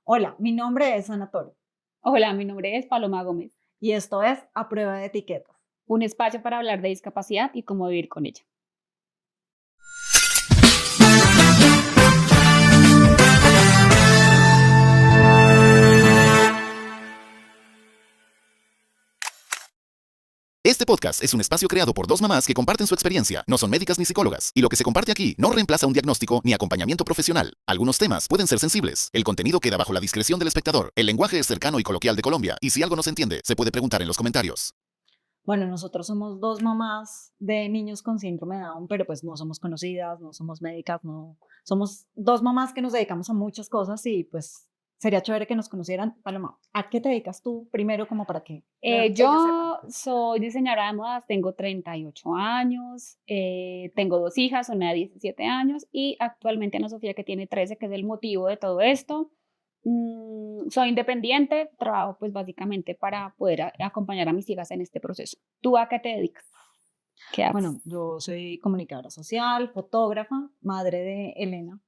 Hola, mi nombre es Anatolio Hola, mi nombre es Paloma Gómez, y esto es A Prueba de Etiquetas. un espacio para hablar de discapacidad y cómo vivir con ella. Este podcast es un espacio creado por dos mamás que comparten su experiencia. No son médicas ni psicólogas, y lo que se comparte aquí no reemplaza un diagnóstico ni acompañamiento profesional. Algunos temas pueden ser sensibles. El contenido queda bajo la discreción del espectador. El lenguaje es cercano y coloquial de Colombia, y si algo no se entiende, se puede preguntar en los comentarios. Bueno, nosotros somos dos mamás de niños con síndrome de Down, pero pues no somos conocidas, no somos médicas, no. Somos dos mamás que nos dedicamos a muchas cosas y pues sería chévere que nos conocieran. Paloma, ¿a qué te dedicas tú primero como para que ellos sepan? Yo soy diseñadora de modas, tengo 38 años, tengo dos hijas, una de 17 años y actualmente Ana Sofía que tiene 13, que es el motivo de todo esto. Soy independiente, trabajo pues básicamente para poder acompañar a mis hijas en este proceso. ¿Tú a qué te dedicas? ¿Qué haces? Bueno, yo soy comunicadora social, fotógrafa, madre de Elena,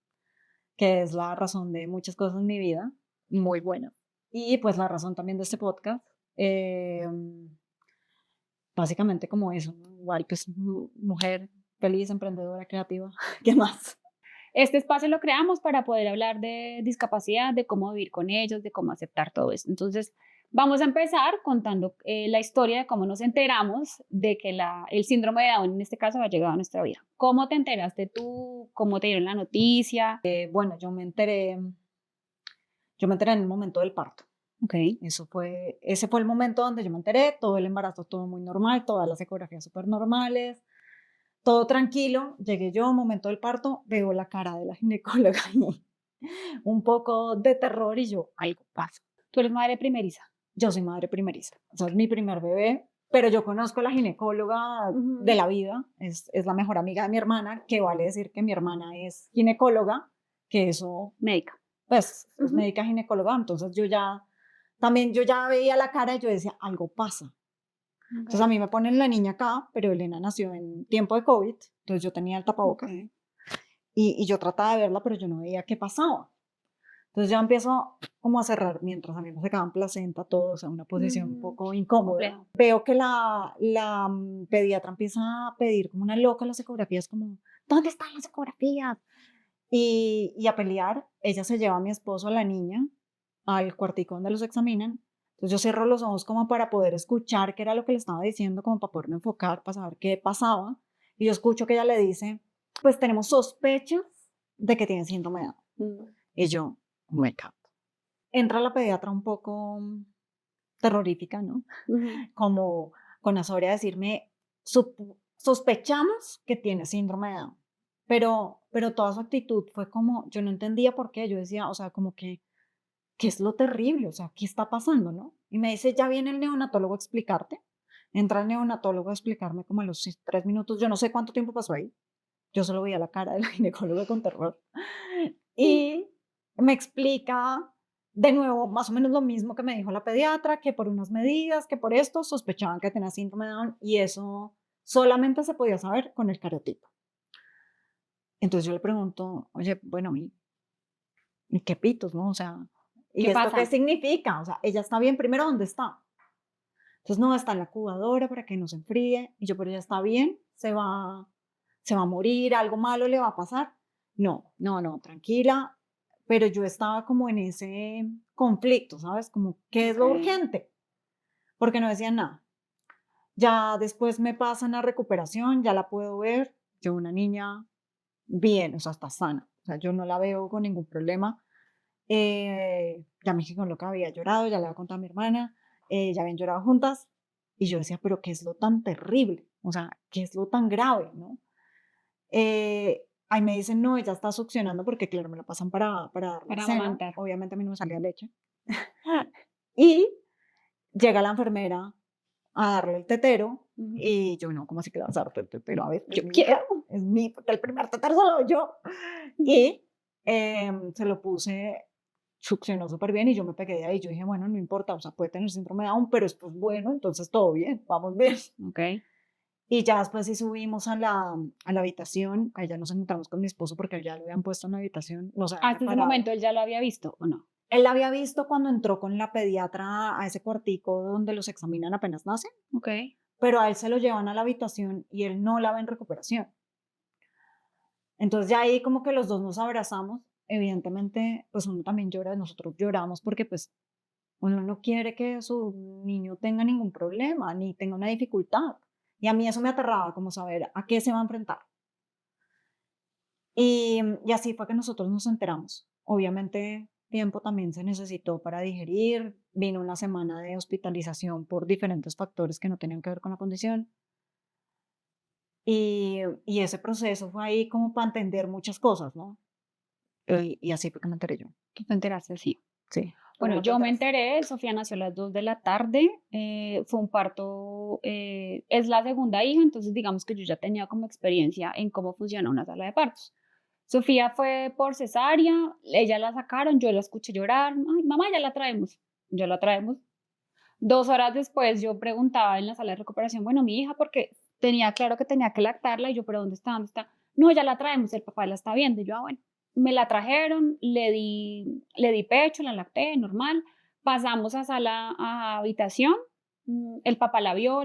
que es la razón de muchas cosas en mi vida, muy buena. Y pues la razón también de este podcast. Eh, Básicamente como eso, ¿no? Igual pues mujer feliz, emprendedora, creativa, ¿qué más? Este espacio lo creamos para poder hablar de discapacidad, de cómo vivir con ellos, de cómo aceptar todo eso. Entonces, vamos a empezar contando la historia de cómo nos enteramos de que el síndrome de Down en este caso ha llegado a nuestra vida. ¿Cómo te enteraste tú? ¿Cómo te dieron la noticia? Bueno, yo me enteré en el momento del parto. Ok. Ese fue el momento donde yo me enteré, todo el embarazo, todo muy normal, todas las ecografías súper normales, todo tranquilo. Llegué yo, momento del parto, veo la cara de la ginecóloga y un poco de terror y yo, algo pasa. Tú eres madre primeriza. Yo soy madre primeriza, o sea, es mi primer bebé, pero yo conozco a la ginecóloga de Ujú. la vida, es la mejor amiga de mi hermana, que vale decir que mi hermana es ginecóloga, que eso, Médica. pues, es Ujú. médica ginecóloga, entonces también yo ya veía la cara y yo decía, algo pasa. Entonces a Ok. mí me ponen la niña acá, pero Elena nació en tiempo de COVID, entonces yo tenía el tapabocas Ok. y yo trataba de verla, pero yo no veía qué pasaba. Entonces ya empiezo como a cerrar mientras a mí me sacaban placenta, todo, o sea, una posición un Ujú. poco incómoda. Complejo. Veo que la pediatra empieza a pedir como una loca las ecografías, como, ¿dónde están las ecografías? Y a pelear, ella se lleva a mi esposo, a la niña, al cuartico donde los examinan. Entonces yo cierro los ojos como para poder escuchar qué era lo que le estaba diciendo, como para poderme enfocar, para saber qué pasaba. Y yo escucho que ella le dice, pues tenemos sospechas de que tiene síndrome de Down. Mm. Y yo, oh my God. Entra la pediatra un poco terrorífica, ¿no? Ujú. Como con la sobria decirme, sospechamos que tiene síndrome de Down. Pero toda su actitud fue como, yo no entendía por qué, yo decía, o sea, como que, ¿qué es lo terrible? O sea, ¿qué está pasando, no? Y me dice, ya viene el neonatólogo a explicarte. Entra el neonatólogo a explicarme como a los 3 minutos, yo no sé cuánto tiempo pasó ahí, yo solo veía la cara de la ginecóloga con terror. Y me explica de nuevo más o menos lo mismo que me dijo la pediatra, que por unas medidas, que por esto sospechaban que tenía síndrome de Down y eso solamente se podía saber con el cariotipo. Entonces yo le pregunto, oye, bueno, ¿y qué pitos, no? O sea, ¿y ¿Qué esto qué pasa? significa? O sea, ella está bien, primero, ¿dónde está? Entonces, no, está en la incubadora para que no se enfríe. Y yo, pero ella está bien, se va a morir, algo malo le va a pasar. No, no, no, tranquila. Pero yo estaba como en ese conflicto, ¿sabes? Como, ¿qué es Ok. lo urgente? Porque no decían nada. Ya después me pasan a recuperación, ya la puedo ver. Yo, una niña bien, o sea, está sana. O sea, yo no la veo con ningún problema. Ya me dijo lo que había llorado, ya le había contado a mi hermana, ya habían llorado juntas. Y yo decía, pero ¿qué es lo tan terrible? O sea, ¿qué es lo tan grave? ¿No? Ahí me dicen, no, ella está succionando porque, claro, me la pasan para darle el Para seno. amamantar. Obviamente a mí no me salía leche. Y llega la enfermera a darle el tetero Ujú. y yo, no, ¿cómo así que le vas a dar el tetero? A ver, es Yo mi hija, quiero. es mi, porque el primer tetero se lo doy yo. Y se lo puse, succionó súper bien y yo me pegué de ahí. Yo dije, bueno, no importa, o sea, puede tener síndrome de Down, pero esto es bueno, entonces todo bien, vamos bien. Ok. Y ya después sí subimos a la habitación, ahí ya nos encontramos con mi esposo porque ya lo habían puesto en la habitación, no se habían Hasta ese momento preparado. él ya lo había visto o no. Él la había visto cuando entró con la pediatra a ese cuartico donde los examinan apenas nacen, Ok. pero a él se lo llevan a la habitación y él no la ve en recuperación. Entonces ya ahí como que los dos nos abrazamos. Evidentemente, pues uno también llora, nosotros lloramos porque pues uno no quiere que su niño tenga ningún problema ni tenga una dificultad. Y a mí eso me aterraba, como saber a qué se va a enfrentar. Y así fue que nosotros nos enteramos. Obviamente, tiempo también se necesitó para digerir. Vino una semana de hospitalización por diferentes factores que no tenían que ver con la condición. Y ese proceso fue ahí como para entender muchas cosas, ¿no? Y así fue que me enteré yo. Tú te enteraste, sí. Sí. ¿Tú Bueno, cómo te yo me enteraste? enteré, Sofía nació a las 2 de la tarde, fue un parto, es la segunda hija, entonces digamos que yo ya tenía como experiencia en cómo funciona una sala de partos. Sofía fue por cesárea, ella la sacaron, yo la escuché llorar, ay, mamá, ya la traemos. 2 horas después yo preguntaba en la sala de recuperación, bueno, mi hija, porque tenía claro que tenía que lactarla, y yo, pero ¿dónde está? ¿Dónde está? No, ya la traemos, el papá la está viendo, y yo, bueno, me la trajeron, le di pecho, la lacté, normal, pasamos a sala, a habitación, el papá la vio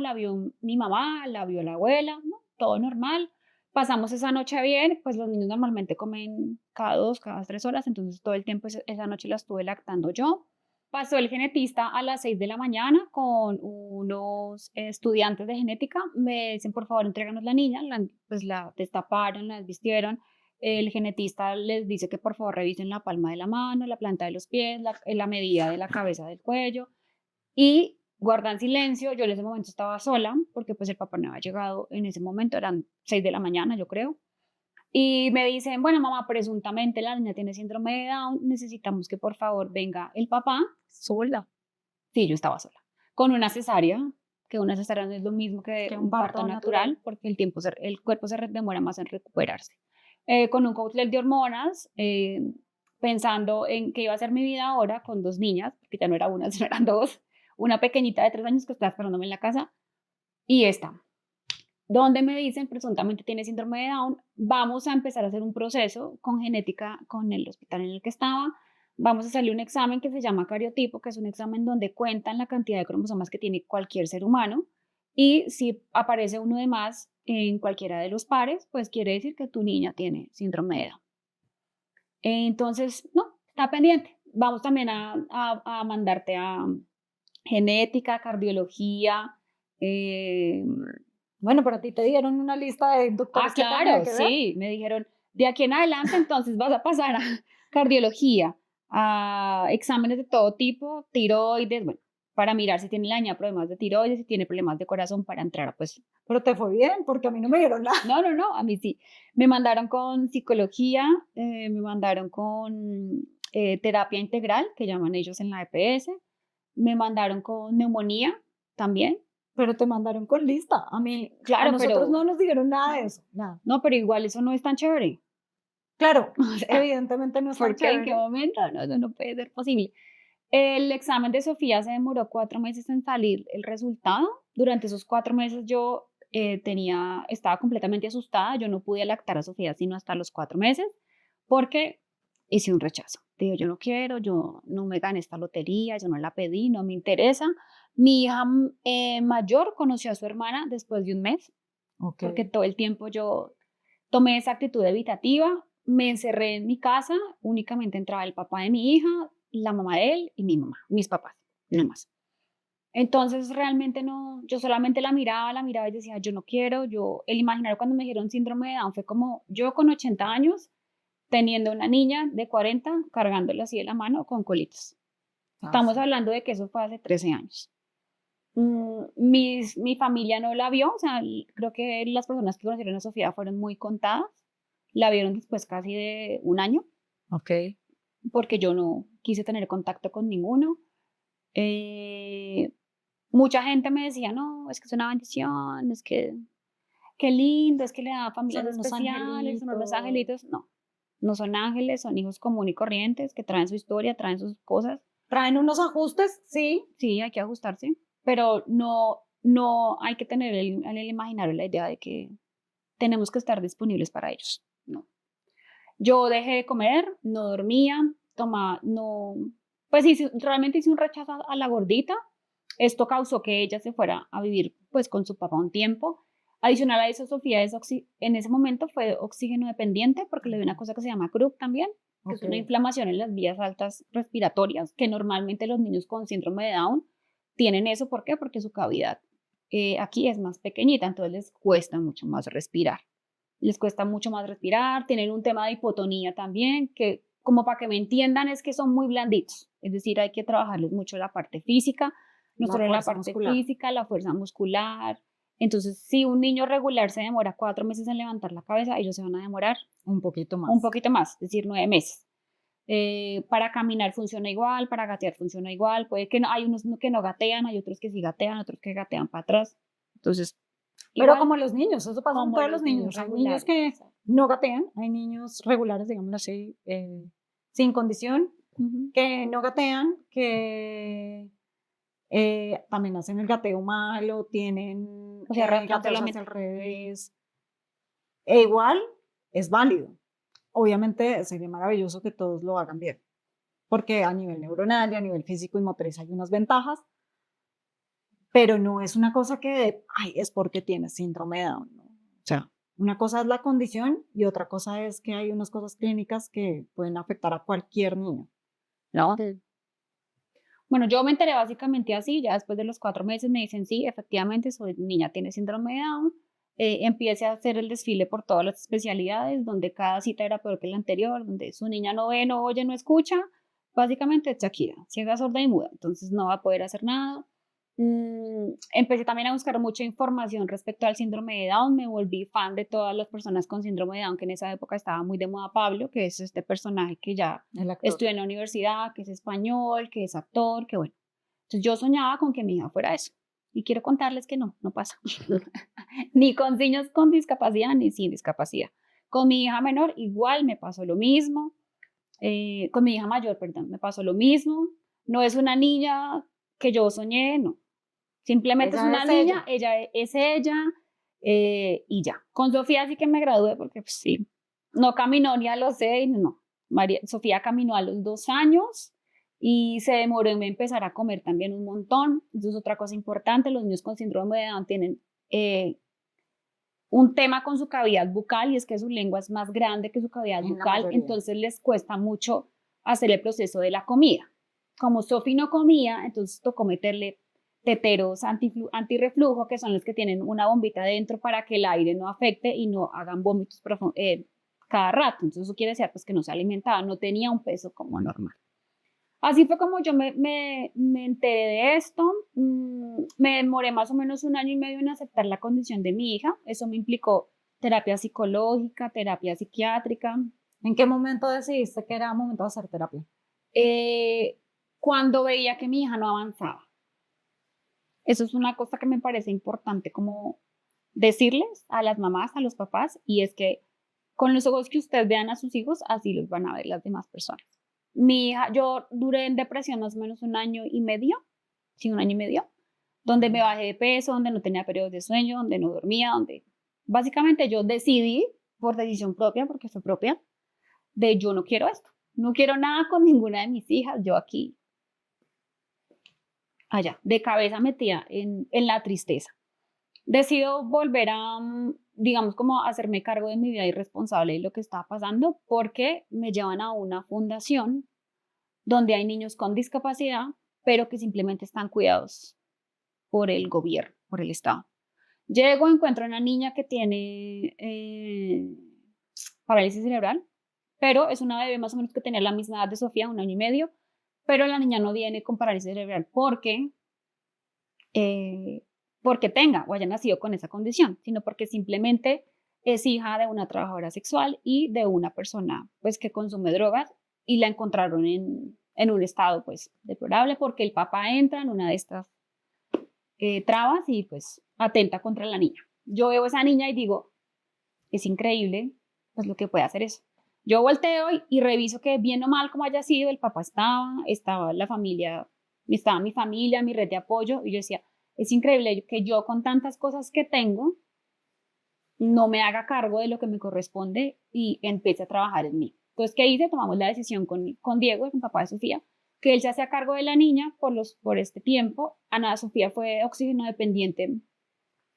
mi mamá, la vio la abuela, ¿no? Todo normal. Pasamos esa noche bien, pues los niños normalmente comen cada 2, cada 3 horas, entonces todo el tiempo esa noche la estuve lactando yo. Pasó el genetista a las 6 de la mañana con unos estudiantes de genética. Me dicen, por favor, entréganos la niña. Pues la destaparon, la vistieron. El genetista les dice que por favor revisen la palma de la mano, la planta de los pies, la medida de la cabeza del cuello. Y guardan silencio. Yo en ese momento estaba sola porque pues el papá no había llegado en ese momento. Eran 6 de la mañana, yo creo. Y me dicen, bueno, mamá, presuntamente la niña tiene síndrome de Down, necesitamos que por favor venga el papá. Sola. Sí, yo estaba sola. Con una cesárea, que una cesárea no es lo mismo que Que un un parto parto natural, natural. porque el cuerpo demora más en recuperarse. Con un cóctel de hormonas, pensando en que iba a ser mi vida ahora con 2 niñas, porque ya no era una, sino eran dos. Una pequeñita de 3 años que estaba esperándome en la casa y esta, donde me dicen presuntamente tiene síndrome de Down, vamos a empezar a hacer un proceso con genética con el hospital en el que estaba, vamos a hacerle un examen que se llama cariotipo, que es un examen donde cuentan la cantidad de cromosomas que tiene cualquier ser humano, y si aparece uno de más en cualquiera de los pares, pues quiere decir que tu niña tiene síndrome de Down. Entonces, no, está pendiente. Vamos también a mandarte a genética, cardiología, eh, Bueno, pero a ti te dieron una lista de doctores que tenía claro, que ver. sí, me dijeron, de aquí en adelante entonces vas a pasar a cardiología, a exámenes de todo tipo, tiroides, bueno, para mirar si tiene la niña problemas de tiroides, si tiene problemas de corazón para entrar, pues, Pero te fue bien, porque a mí no me dieron nada. no, no, no, a mí sí. Me mandaron con psicología, me mandaron con terapia integral, que llaman ellos en la EPS, me mandaron con neumonía también, Pero te mandaron con lista. A claro, nosotros pero, no nos dijeron nada de eso, nada. no, pero igual eso no es tan chévere. Claro, O sea, evidentemente no es tan ¿por qué? ¿En qué chévere. momento? No, eso no puede ser posible. El examen de Sofía se demoró 4 meses en salir el resultado. Durante esos 4 meses yo estaba completamente asustada. Yo no pude lactar a Sofía sino hasta los 4 meses porque hice un rechazo. Digo, yo no quiero, yo no me gané esta lotería, yo no la pedí, no me interesa. Mi hija mayor conoció a su hermana después de un mes Ok. porque todo el tiempo yo tomé esa actitud evitativa, me encerré en mi casa, únicamente entraba el papá de mi hija, la mamá de él y mi mamá, mis papás, no más. Entonces realmente no, yo solamente la miraba y decía, yo no quiero, el imaginario cuando me dijeron síndrome de Down fue como yo con 80 años teniendo una niña de 40 cargándola así de la mano con colitos. Ah, Estamos sí. hablando de que eso fue hace 13 años. Mi familia no la vio, o sea, creo que las personas que conocieron a Sofía fueron muy contadas. La vieron después casi de un año, Ok. porque yo no quise tener contacto con ninguno. Eh, Mucha gente me decía, no, es que es una bendición, es que qué lindo, es que le da familias Son unos especiales, son unos angelitos. angelitos. No, no son ángeles, son hijos comunes y corrientes que traen su historia, traen sus cosas. Traen unos ajustes, sí. Sí, hay que ajustarse, pero no hay que tener en el imaginario la idea de que tenemos que estar disponibles para ellos. No. Yo dejé de comer, no dormía, tomaba, no. Pues realmente hice un rechazo a la gordita. Esto causó que ella se fuera a vivir pues con su papá un tiempo. Adicional a eso, Sofía en ese momento fue oxígeno dependiente porque le dio una cosa que se llama CRUP también, que es una inflamación en las vías altas respiratorias, que normalmente los niños con síndrome de Down tienen eso. ¿Por qué? Porque su cavidad aquí es más pequeñita, entonces les cuesta mucho más respirar. Les cuesta mucho más respirar, tienen un tema de hipotonía también, que como para que me entiendan es que son muy blanditos, es decir, hay que trabajarles mucho la parte física, no solo la parte física, la fuerza muscular. Entonces, si un niño regular se demora 4 meses en levantar la cabeza, ellos se van a demorar un poquito más, es decir, 9 meses. Para caminar funciona igual, para gatear funciona igual, puede que no, hay unos que no gatean, hay otros que sí gatean, otros que gatean para atrás. Entonces, pero como los niños, eso pasa con todos los niños. Hay niños que no gatean, hay niños regulares, digamos así, sin condición, que no gatean, que también hacen el gateo malo, tienen gateos hacia el revés. E igual es válido. Obviamente sería maravilloso que todos lo hagan bien, porque a nivel neuronal y a nivel físico y motriz hay unas ventajas, pero no es una cosa que, ay, es porque tienes síndrome de Down, ¿no? O sea, una cosa es la condición y otra cosa es que hay unas cosas clínicas que pueden afectar a cualquier niño, ¿no? Sí. Bueno, yo me enteré básicamente así, ya después de los 4 meses me dicen, sí, efectivamente, su niña tiene síndrome de Down. Empiece a hacer el desfile por todas las especialidades, donde cada cita era peor que la anterior, donde su niña no ve, no oye, no escucha. Básicamente es Shakira, ciega, sorda y muda, entonces no va a poder hacer nada. Empecé también a buscar mucha información respecto al síndrome de Down, me volví fan de todas las personas con síndrome de Down, que en esa época estaba muy de moda Pablo, que es este personaje que ya estudió en la universidad, que es español, que es actor, que bueno. Entonces yo soñaba con que mi hija fuera eso. Y quiero contarles que no pasa. Ni con niños con discapacidad, ni sin discapacidad. Con mi hija menor igual me pasó lo mismo. Con mi hija mayor, perdón, me pasó lo mismo. No es una niña que yo soñé, no. Simplemente es una niña, ella es ella, y ya. Con Sofía sí que me gradué porque pues, sí, no caminó ni a los 6, no. Sofía caminó a los 2 años y se demoró en empezar a comer también un montón. Eso es otra cosa importante, los niños con síndrome de Down tienen un tema con su cavidad bucal y es que su lengua es más grande que su cavidad bucal, entonces les cuesta mucho hacer el proceso de la comida. Como Sofía no comía, entonces tocó meterle teteros antirreflujo, que son los que tienen una bombita dentro para que el aire no afecte y no hagan vómitos cada rato. Entonces eso quiere decir pues, que no se alimentaba, no tenía un peso como normal. Así fue como yo me enteré de esto. Me demoré más o menos 1 año y medio en aceptar la condición de mi hija. Eso me implicó terapia psicológica, terapia psiquiátrica. ¿En qué momento decidiste que era momento de hacer terapia? Cuando veía que mi hija no avanzaba. Eso es una cosa que me parece importante como decirles a las mamás, a los papás, y es que con los ojos que ustedes vean a sus hijos, así los van a ver las demás personas. Mi hija, yo duré en depresión más o menos 1 año y medio, sí, 1 año y medio, donde me bajé de peso, donde no tenía periodos de sueño, donde no dormía, donde básicamente yo decidí por decisión propia, porque fue propia, de yo no quiero esto, no quiero nada con ninguna de mis hijas, yo aquí, allá, de cabeza metida en la tristeza. Decido volver a, digamos, como hacerme cargo de mi vida irresponsable y lo que estaba pasando, porque me llevan a una fundación donde hay niños con discapacidad, pero que simplemente están cuidados por el gobierno, por el Estado. Llego, encuentro a una niña que tiene parálisis cerebral, pero es una bebé más o menos que tenía la misma edad de Sofía, 1 año y medio, pero la niña no viene con parálisis cerebral porque tenga o haya nacido con esa condición, sino porque simplemente es hija de una trabajadora sexual y de una persona pues que consume drogas y la encontraron en un estado pues deplorable porque el papá entra en una de estas trabas y pues atenta contra la niña. Yo veo a esa niña y digo, es increíble pues lo que puede hacer eso. Yo volteo y reviso que bien o mal como haya sido, el papá estaba la familia, estaba mi familia, mi red de apoyo y yo decía, es increíble que yo con tantas cosas que tengo no me haga cargo de lo que me corresponde y empiece a trabajar en mí. Entonces, ¿qué hice? Tomamos la decisión con Diego, el papá de Sofía, que él se hacía cargo de la niña por este tiempo. Ana Sofía fue oxígeno dependiente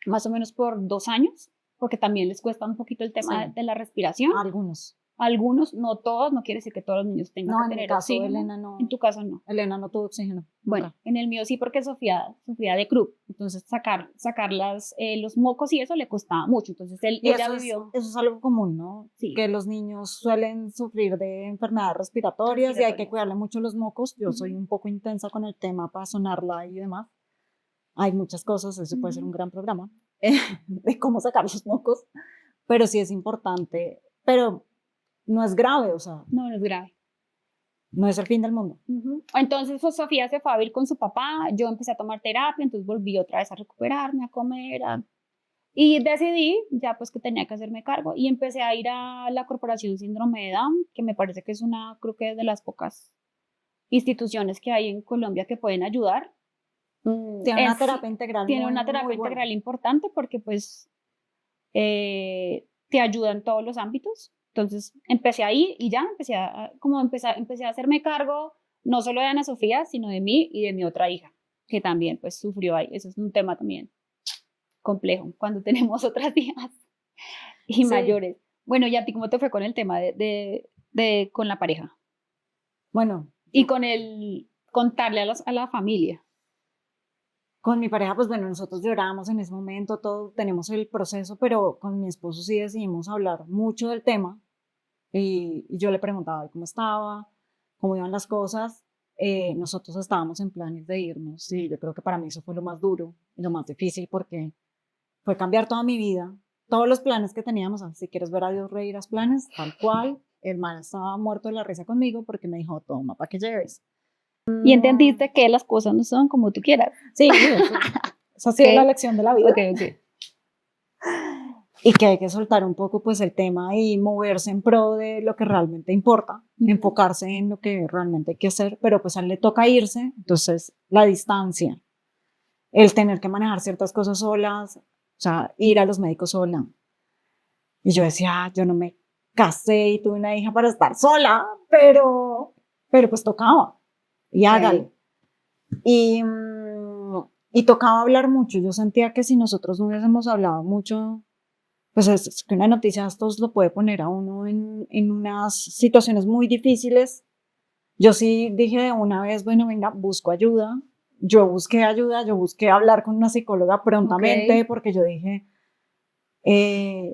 más o menos por 2 años, porque también les cuesta un poquito el tema Sí. de la respiración. Algunos. Algunos, no todos, no quiere decir que todos los niños tengan No, que en mi tener caso, oxígeno. Elena no. En tu caso no. Elena no tuvo oxígeno. Bueno, nunca. en el mío sí, porque Sofía sufría de croup, entonces sacar los mocos y eso le costaba mucho, entonces Y ella eso vivió. eso es algo común, ¿no? Sí. Que los niños suelen sufrir de enfermedades respiratorias y hay que Respiratorias. cuidarle mucho los mocos. Yo soy un poco intensa con el tema para sonarla y demás. Hay muchas cosas, eso puede ser un gran programa de cómo sacar los mocos, pero sí es importante, pero no es grave, o sea, No, no es grave. no es el fin del mundo. Entonces pues, Sofía se fue a vivir con su papá, yo empecé a tomar terapia, entonces volví otra vez a recuperarme, a comer, y decidí ya pues que tenía que hacerme cargo y empecé a ir a la Corporación Síndrome de Down, que me parece que es creo que es de las pocas instituciones que hay en Colombia que pueden ayudar. Tiene una terapia integral. Tiene muy, una terapia muy buena. integral importante porque pues te ayuda en todos los ámbitos. Entonces empecé ahí y ya empecé a hacerme cargo no solo de Ana Sofía, sino de mí y de mi otra hija, que también pues sufrió ahí. Eso es un tema también complejo cuando tenemos otras hijas y Sí. mayores. Bueno, ¿y a ti cómo te fue con el tema con la pareja? Bueno, Y con el contarle a la familia. con mi pareja, pues bueno, nosotros llorábamos en ese momento, todo, tenemos el proceso, pero con mi esposo sí decidimos hablar mucho del tema y yo le preguntaba cómo estaba, cómo iban las cosas. Nosotros estábamos en planes de irnos y yo creo que para mí eso fue lo más duro y lo más difícil porque fue cambiar toda mi vida, todos los planes que teníamos. Si quieres ver a Dios reír, haz planes, tal cual. El man estaba muerto de la risa conmigo porque me dijo, toma, para que lleves. Y entendiste que las cosas no son como tú quieras. Sí, esa ha sido la lección de la vida. Okay. Y que hay que soltar un poco pues el tema y moverse en pro de lo que realmente importa, enfocarse en lo que realmente hay que hacer, pero pues a él le toca irse, entonces la distancia, el tener que manejar ciertas cosas solas, o sea, ir a los médicos sola. Y yo decía, yo no me casé y tuve una hija para estar sola, pero pues tocaba, y hágale. Y tocaba hablar mucho. Yo sentía que si nosotros no hubiésemos hablado mucho, pues es que una noticia de estos lo puede poner a uno en unas situaciones muy difíciles. Yo sí dije de una vez, bueno, venga, busco ayuda. Yo busqué ayuda, yo busqué hablar con una psicóloga prontamente porque yo dije,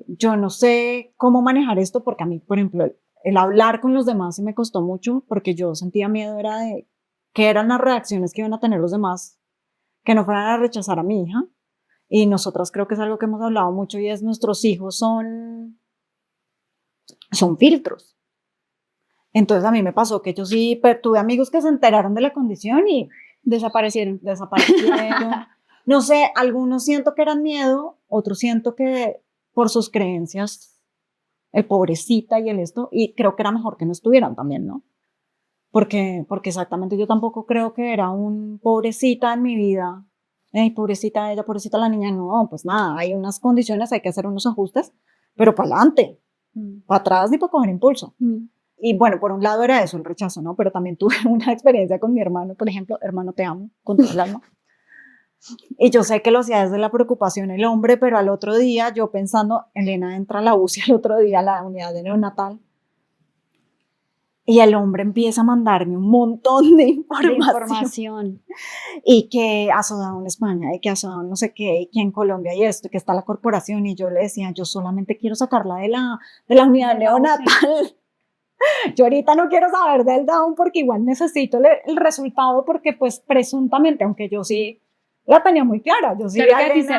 yo no sé cómo manejar esto porque a mí, por ejemplo, el hablar con los demás sí me costó mucho porque yo sentía miedo era de qué eran las reacciones que iban a tener los demás, que no fueran a rechazar a mi hija. Y nosotras creo que es algo que hemos hablado mucho y es nuestros hijos son filtros. Entonces a mí me pasó que yo sí tuve amigos que se enteraron de la condición y desaparecieron. No sé, algunos siento que eran miedo, otros siento que por sus creencias, el pobrecita y el esto, y creo que era mejor que no estuvieran también, ¿no? Porque exactamente yo tampoco creo que era un pobrecita en mi vida. Pobrecita ella, pobrecita la niña, no, pues nada, hay unas condiciones, hay que hacer unos ajustes, pero para adelante, para atrás ni para coger impulso. Y bueno, por un lado era eso, el rechazo, ¿no? Pero también tuve una experiencia con mi hermano, por ejemplo, hermano, te amo, con todo el alma. Y yo sé que lo hacía desde la preocupación el hombre, pero al otro día, yo pensando, Elena entra a la UCI el otro día, a la unidad de neonatal, y el hombre empieza a mandarme un montón de información. Y que ha Sodado en España, y que ha Sodado no sé qué, y que en Colombia y esto, y que está la corporación. Y yo le decía, yo solamente quiero sacarla de la unidad neonatal. Yo ahorita no quiero saber del Down porque igual necesito el resultado porque pues presuntamente, aunque yo sí la tenía muy clara. Yo sí,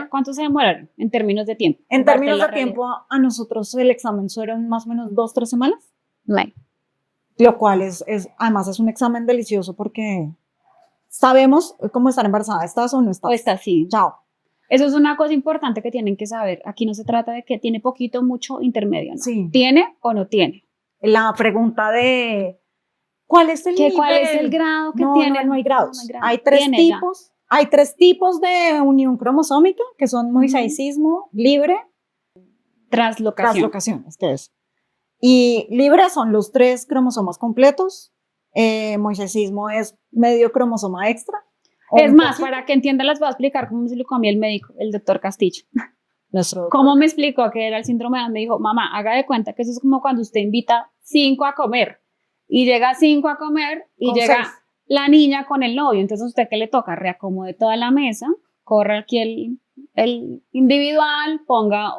¿Cuánto se demoraron en términos de tiempo? En términos de tiempo, a nosotros el examen fueron más o menos 2-3 semanas. Lo cual además es un examen delicioso porque sabemos cómo estar embarazada, estás o no estás. O estás, sí. Chao. Eso es una cosa importante que tienen que saber. Aquí no se trata de que tiene poquito, mucho, intermedio, ¿no? Sí. ¿Tiene o no tiene? La pregunta de ¿cuál es el nivel? ¿Cuál es el grado que tiene? No hay grados. No hay grado. Hay tres tipos de unión cromosómica que son moisaicismo, libre, translocación. Translocación, es que es. Y libre son los 3 cromosomas completos moisesismo es medio cromosoma extra. o Es un más, poquito. para que entiendan, les voy a explicar cómo me explicó a mí el médico, el doctor Castillo. Nuestro ¿Cómo me explicó que era el síndrome de Down? Me dijo, mamá, haga de cuenta que eso es como cuando usted invita 5 a comer y llega 5 a comer y Con llega 6. la niña con el novio. Entonces, ¿usted qué le toca? Reacomode toda la mesa, corre aquí el individual, ponga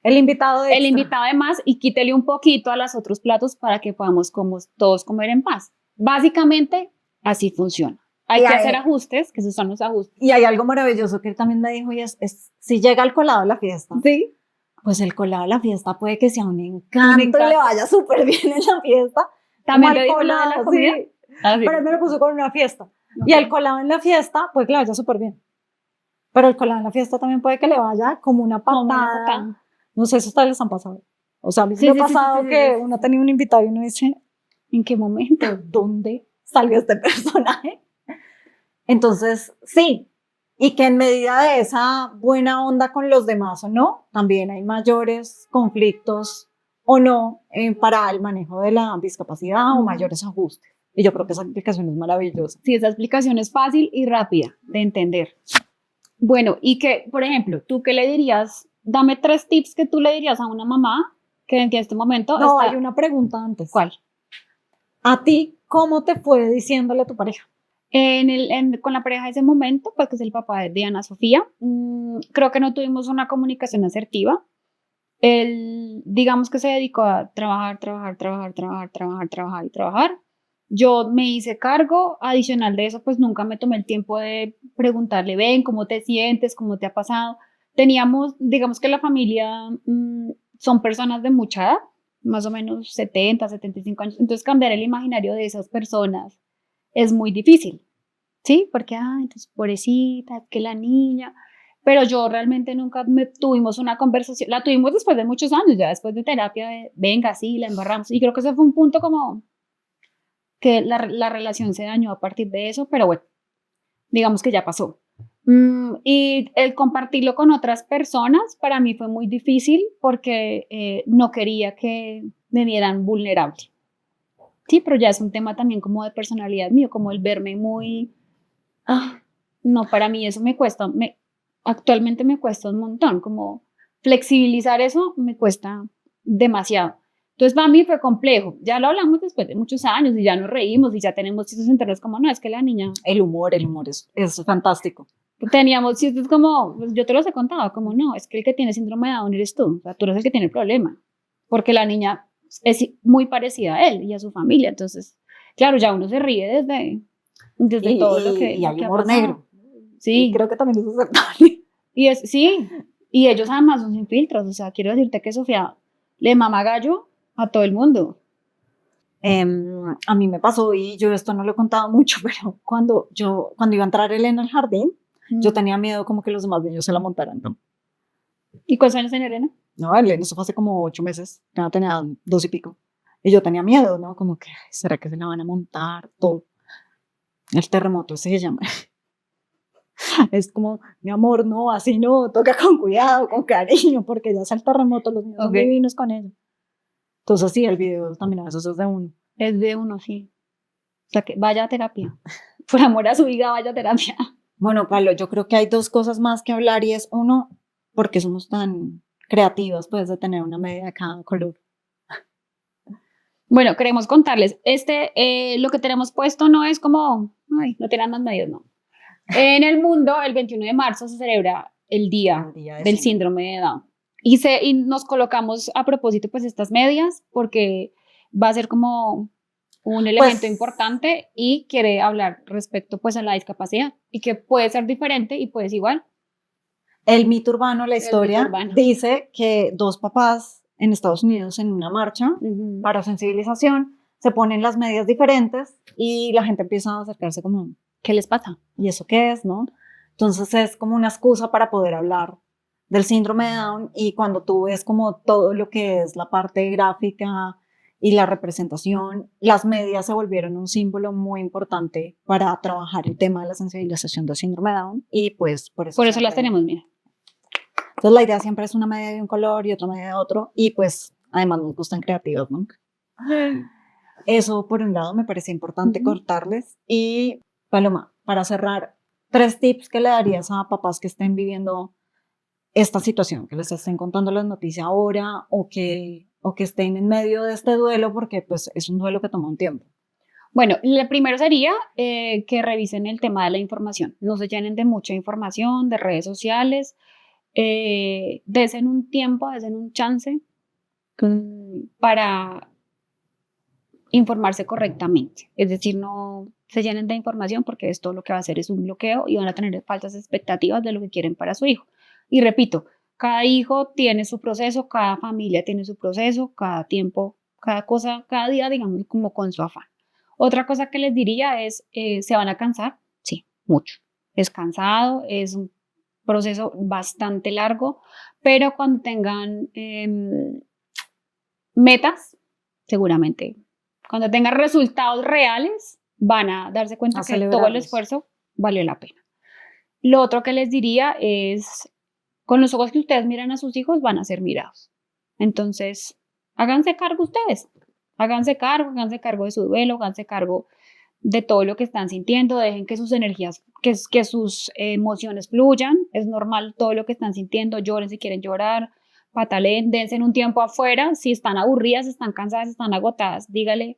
El invitado el extra. invitado de más y quítele un poquito a los otros platos para que podamos todos comer en paz. Básicamente, así funciona. Hay Y que ahí- hacer ajustes, que esos son los ajustes. Y hay algo maravilloso que él también me dijo y es si llega el colado a la fiesta, Sí. pues el colado a la fiesta puede que sea un encanto y encanto. le vaya súper bien en la fiesta. También como le al dijo lo de la colado, comida. sí. Ah, sí. Pero él me lo puso con una fiesta. Ok. Y el colado en la fiesta puede que le vaya súper bien. Pero el colado en la fiesta también puede que le vaya como una Como patada. una patada. No sé si a ustedes les han pasado. O sea, a mí Sí, me ha sí, sí, pasado sí, sí, que sí. uno tenía un invitado y uno dice, ¿En qué momento? ¿de dónde salió este personaje? Entonces, sí, y que en medida de esa buena onda con los demás o no, también hay mayores conflictos o no para el manejo de la discapacidad o mayores ajustes. Y yo creo que esa aplicación es maravillosa. Sí, esa explicación es fácil y rápida de entender. Bueno, y que, por ejemplo, ¿tú qué le dirías? Dame 3 tips que tú le dirías a una mamá que en este momento No, está... hay una pregunta antes. ¿Cuál? ¿A ti cómo te fue diciéndole a tu pareja? Con la pareja de ese momento, pues que es el papá de Ana Sofía, creo que no tuvimos una comunicación asertiva. Él, digamos que se dedicó a trabajar, trabajar, trabajar, trabajar, trabajar, trabajar y trabajar. Yo me hice cargo, adicional de eso, pues nunca me tomé el tiempo de preguntarle, ven, ¿cómo te sientes? ¿Cómo te ha pasado? Teníamos, digamos que la familia son personas de mucha edad, más o menos 70, 75 años, entonces cambiar el imaginario de esas personas es muy difícil, ¿sí? Porque, entonces, pobrecita, es que la niña, pero yo realmente nunca tuvimos una conversación, la tuvimos después de muchos años, ya después de terapia, de, venga, sí, la embarramos, y creo que ese fue un punto como que la relación se dañó a partir de eso, pero bueno, digamos que ya pasó. Y el compartirlo con otras personas para mí fue muy difícil porque no quería que me vieran vulnerable. Sí, pero ya es un tema también como de personalidad mío, como el verme muy... no, para mí eso me cuesta, actualmente me cuesta un montón, como flexibilizar eso me cuesta demasiado. Entonces para mí fue complejo, ya lo hablamos después de muchos años y ya nos reímos y ya tenemos chistes internos como, no, es que la niña... El humor es fantástico. Teníamos chistes como, pues, yo te los he contado, como no, es que el que tiene síndrome de Down eres tú, o sea, tú eres el que tiene el problema, porque la niña es muy parecida a él y a su familia, entonces, claro, ya uno se ríe desde todo lo que Y hay ha humor pasado. negro. Sí. Y creo que también es aceptable. Sí, y ellos además son sin filtros, o sea, quiero decirte que Sofía le mama gallo a todo el mundo. A mí me pasó, y yo esto no lo he contado mucho, pero cuando iba a entrar Elena al jardín, yo tenía miedo como que los demás niños se la montaran. ¿Y cuántos años tiene Elena? No, Elena, eso fue hace como 8 meses, ya tenía 2 y pico. Y yo tenía miedo, ¿no? Como que, ay, ¿será que se la van a montar? Todo. El terremoto ese se llama. Es como, mi amor, no, así no, toca con cuidado, con cariño, porque ya es el terremoto, los niños son divinos con ellos. Entonces sí, el video también a veces es de uno. Es de uno, sí. O sea, que vaya a terapia. Por amor a su hija, vaya a terapia. Bueno, Pablo, yo creo que hay 2 cosas más que hablar y es uno, porque somos tan creativos, pues, de tener una media de cada color. Bueno, queremos contarles, lo que tenemos puesto no es como, ay, no tienen más medios, no. En el mundo, el 21 de marzo se celebra el día del síndrome de Down. Y nos colocamos a propósito, pues, estas medias, porque va a ser como un elemento importante y quiere hablar respecto, pues, a la discapacidad y que puede ser diferente y puede ser igual. El mito urbano, la historia, mito urbano. dice que 2 papás en Estados Unidos en una marcha para sensibilización se ponen las medias diferentes y la gente empieza a acercarse como, ¿qué les pasa? ¿y eso qué es, no? Entonces es como una excusa para poder hablar del síndrome de Down, y cuando tú ves como todo lo que es la parte gráfica y la representación, las medias se volvieron un símbolo muy importante para trabajar el tema de la sensibilización del síndrome de Down, y pues por eso las tenemos, mira. Entonces la idea siempre es una media de un color y otra media de otro, y pues además nos gustan creativos, ¿no? Eso, por un lado, me parece importante Ujú. cortarles. Y, Paloma, para cerrar, 3 tips que le darías a papás que estén viviendo esta situación, que les estén contando las noticias ahora o que estén en medio de este duelo, porque pues es un duelo que toma un tiempo. Bueno, lo primero sería que revisen el tema de la información. No se llenen de mucha información, de redes sociales. Desen un tiempo, desen un chance para informarse correctamente. Es decir, no se llenen de información porque esto lo que va a hacer es un bloqueo y van a tener falsas expectativas de lo que quieren para su hijo. Y repito, cada hijo tiene su proceso, cada familia tiene su proceso, cada tiempo, cada cosa, cada día, digamos, como con su afán. Otra cosa que les diría es, ¿se van a cansar? Sí, mucho. Es cansado, es un proceso bastante largo, pero cuando tengan metas, seguramente cuando tengan resultados reales, van a darse cuenta A que todo el celebrarlos. esfuerzo valió la pena. Lo otro que les diría es, con los ojos que ustedes miran a sus hijos, van a ser mirados. Entonces, háganse cargo ustedes. Háganse cargo de su duelo, háganse cargo de todo lo que están sintiendo, dejen que sus energías, que sus emociones fluyan. Es normal todo lo que están sintiendo, lloren si quieren llorar, pataleen, dense un tiempo afuera. Si están aburridas, están cansadas, están agotadas, dígale.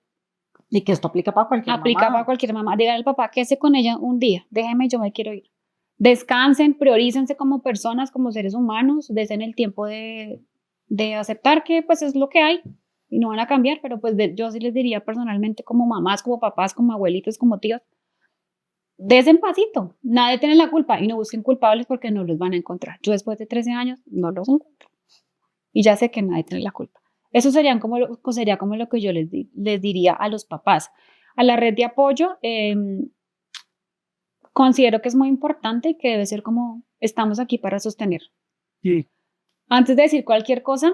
Y que esto aplica para cualquier Aplica para mamá. cualquier mamá. Dígale al papá, quédese con ella un día. Déjeme, yo me quiero ir. Descansen, priorícense como personas, como seres humanos. Desen el tiempo de aceptar que pues es lo que hay y no van a cambiar. Pero pues yo sí les diría personalmente como mamás, como papás, como abuelitos, como tíos, desen pasito. Nadie tiene la culpa y no busquen culpables porque no los van a encontrar. Yo después de 13 años no los encuentro y ya sé que nadie tiene la culpa. Eso sería como lo que yo les diría a los papás. A la red de apoyo, considero que es muy importante y que debe ser como estamos aquí para sostener. Sí. Antes de decir cualquier cosa,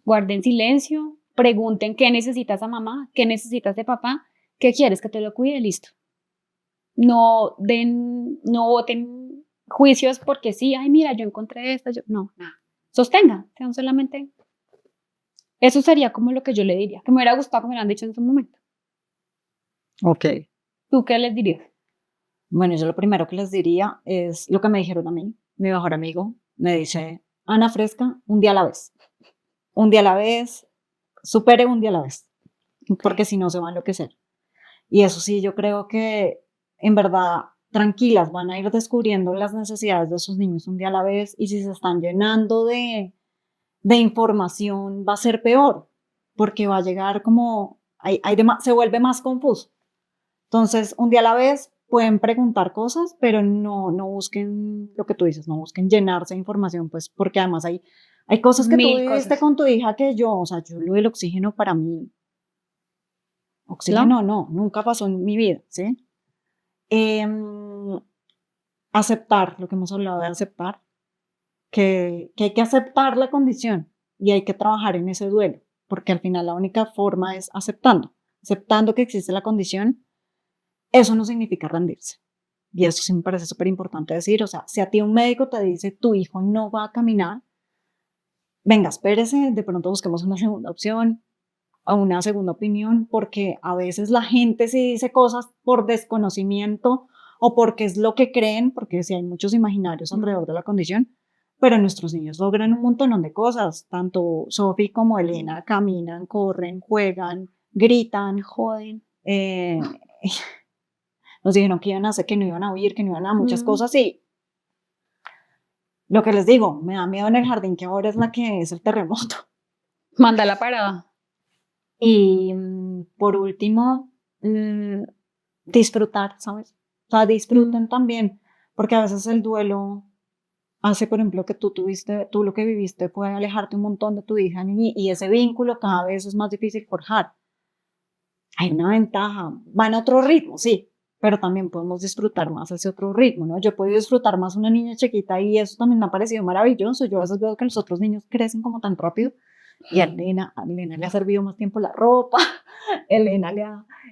guarden silencio, pregunten qué necesitas a mamá, qué necesitas de papá, qué quieres que te lo cuide, listo. No voten juicios porque sí, ay, mira, yo encontré esto, no, nada. Sostengan, sean solamente. Eso sería como lo que yo le diría, que me hubiera gustado que me lo han dicho en su momento. Ok. ¿Tú qué les dirías? Bueno, yo lo primero que les diría es lo que me dijeron a mí. Mi mejor amigo me dice, Ana Fresca, un día a la vez. Un día a la vez, supere un día a la vez, porque Okay. si no se va a enloquecer. Y eso sí, yo creo que en verdad tranquilas van a ir descubriendo las necesidades de sus niños un día a la vez y si se están llenando de información va a ser peor, porque va a llegar como, se vuelve más confuso. Entonces, un día a la vez pueden preguntar cosas, pero no busquen lo que tú dices, no busquen llenarse de información, pues porque además hay cosas que tú Mil viviste cosas, con tu hija que yo, o sea, yo lo del oxígeno para mí, ¿no? oxígeno no, nunca pasó en mi vida, ¿sí? Em, aceptar, lo que hemos hablado de aceptar, que hay que aceptar la condición y hay que trabajar en ese duelo, porque al final la única forma es aceptando que existe la condición. Eso no significa rendirse. Y eso sí me parece súper importante decir. O sea, si a ti un médico te dice tu hijo no va a caminar, venga, espérese, de pronto busquemos una segunda opción o una segunda opinión, porque a veces la gente sí dice cosas por desconocimiento o porque es lo que creen, porque sí hay muchos imaginarios alrededor de la condición, pero nuestros niños logran un montón de cosas. Tanto Sophie como Elena caminan, corren, juegan, gritan, Joden. eh, nos dijeron que iban a hacer, que no iban a huir, que no iban a muchas Mm, cosas y lo que les digo, me da miedo en el jardín que ahora es la que es el terremoto. Manda la parada. Y por último, disfrutar, ¿sabes? O sea, Mm, disfruten también, porque a veces el duelo hace, por ejemplo, que tú lo que viviste fue alejarte un montón de tu hija y ese vínculo cada vez es más difícil forjar. Hay una ventaja, van a otro ritmo, sí, pero también podemos disfrutar más ese otro ritmo, ¿no? Yo he podido disfrutar más una niña chiquita y eso también me ha parecido maravilloso. Yo a veces veo que los otros niños crecen como tan rápido y a Elena le ha servido más tiempo la ropa, Elena,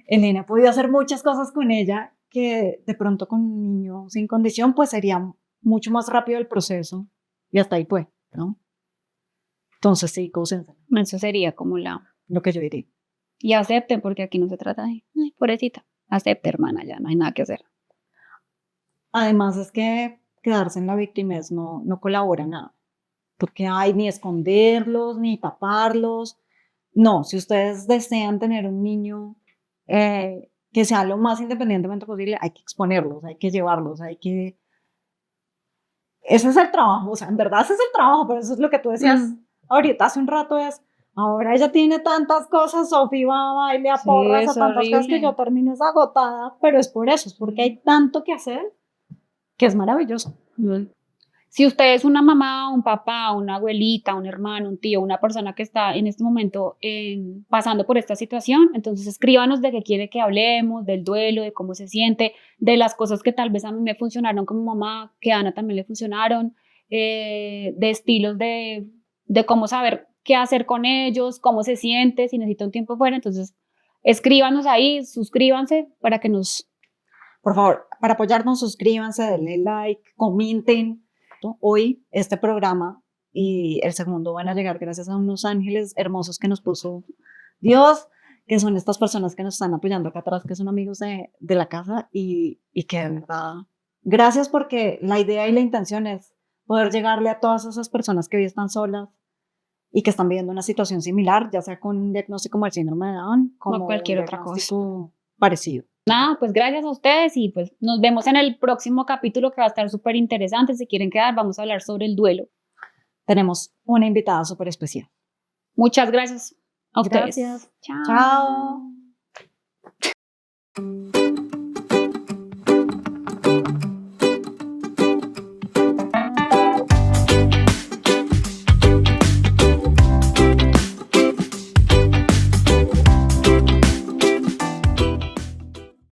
Elena ha podido hacer muchas cosas con ella que de pronto con un niño sin condición pues sería mucho más rápido el proceso y hasta ahí fue, ¿no? Entonces sí, gócense, eso sería como lo que yo diría. Y acepten, porque aquí no se trata de, ay, pobrecita, acepte, hermana, ya no hay nada que hacer. Además es que quedarse en la victimez no colabora nada, porque hay ni esconderlos, ni taparlos. No, si ustedes desean tener un niño que sea lo más independientemente posible, hay que exponerlos, hay que llevarlos, hay que... Ese es el trabajo, o sea, en verdad ese es el trabajo, pero eso es lo que tú decías ahorita hace un rato, es, ahora ella tiene tantas cosas, Sofía va, baile a Sí, porras, a es tantas cosas que yo horrible. termino es agotada, pero es por eso, es porque hay tanto que hacer que es maravilloso. Si usted es una mamá, un papá, una abuelita, un hermano, un tío, una persona que está en este momento pasando por esta situación, entonces escríbanos de qué quiere que hablemos, del duelo, de cómo se siente, de las cosas que tal vez a mí me funcionaron como mamá, que a Ana también le funcionaron, de estilos de cómo saber qué hacer con ellos, cómo se siente, si necesita un tiempo fuera. Entonces, escríbanos ahí, suscríbanse para que nos... Por favor, para apoyarnos, suscríbanse, denle like, comenten. Hoy este programa y el segundo van a llegar gracias a unos ángeles hermosos que nos puso Dios, que son estas personas que nos están apoyando acá atrás, que son amigos de la casa y que de verdad, gracias porque la idea y la intención es poder llegarle a todas esas personas que hoy están solas y que están viviendo una situación similar, ya sea con un diagnóstico como el síndrome de Down, como un cualquier otra cosa. diagnóstico parecido. Nada, pues gracias a ustedes y pues nos vemos en el próximo capítulo que va a estar súper interesante. Si quieren quedar, vamos a hablar sobre el duelo. Tenemos una invitada súper especial. Muchas gracias a ustedes. Gracias. Chao. Chao.